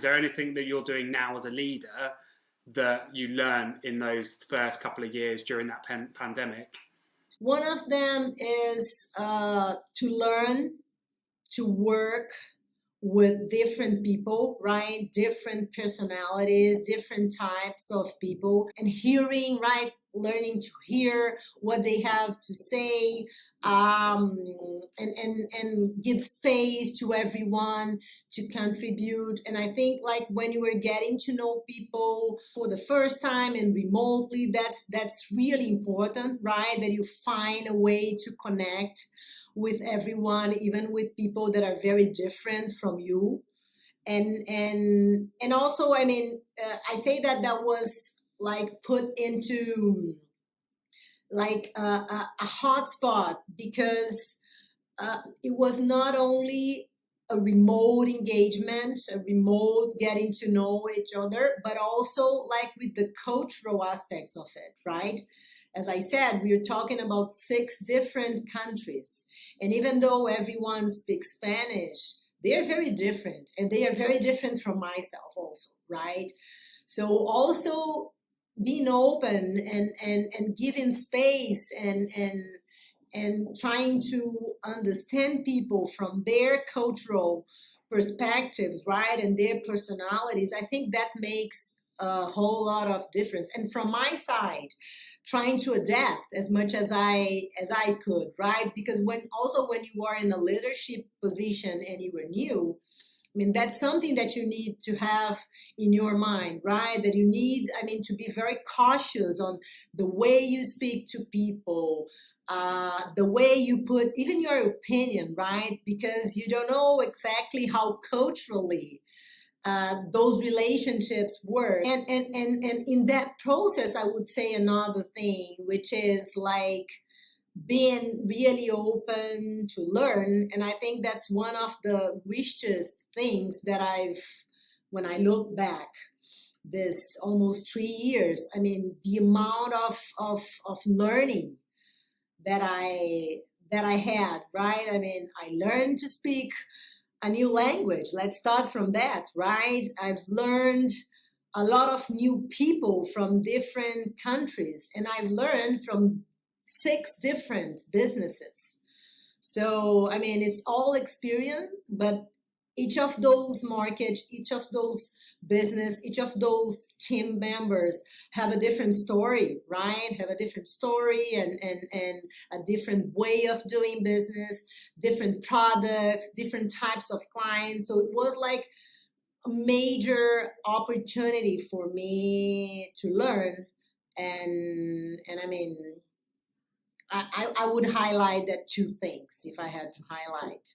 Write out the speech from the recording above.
Is there anything that you're doing now as a leader that you learned in those first couple of years during that pandemic? One of them is to learn to work with different people, right? Different personalities, different types of people, and hearing, right? Learning to hear what they have to say, and give space to everyone to contribute. And I think like when you were getting to know people for the first time and remotely, that's really important, right? That you find a way to connect with everyone, even with people that are very different from you. And also, I mean, I say that was like put into like a hotspot because it was not only a remote engagement, a remote getting to know each other, but also like with the cultural aspects of it, right? As I said, we're talking about 6 different countries. And even though everyone speaks Spanish, they're very different. And they are very different from myself also, right? So also being open and giving space and trying to understand people from their cultural perspectives, right, and their personalities, I think that makes a whole lot of difference. And from my side, trying to adapt as much as I could, right? Because when you are in a leadership position and you are new, I mean, that's something that you need to have in your mind, right? That you need, I mean, to be very cautious on the way you speak to people, the way you put even your opinion, right? Because you don't know exactly how culturally those relationships work. And in that process, I would say another thing, which is like being really open to learn. And I think that's one of the richest things that when I look back, this almost 3 years, I mean, the amount of learning that I had, right? I mean, I learned to speak a new language. Let's start from that, right? I've learned a lot of new people from different countries, and I've learned from 6 different businesses. So, I mean, it's all experience, but each of those markets, each of those business, each of those team members have a different story, right? Have a different story and a different way of doing business, different products, different types of clients. So it was like a major opportunity for me to learn. And I mean, I would highlight that 2 things if I had to highlight.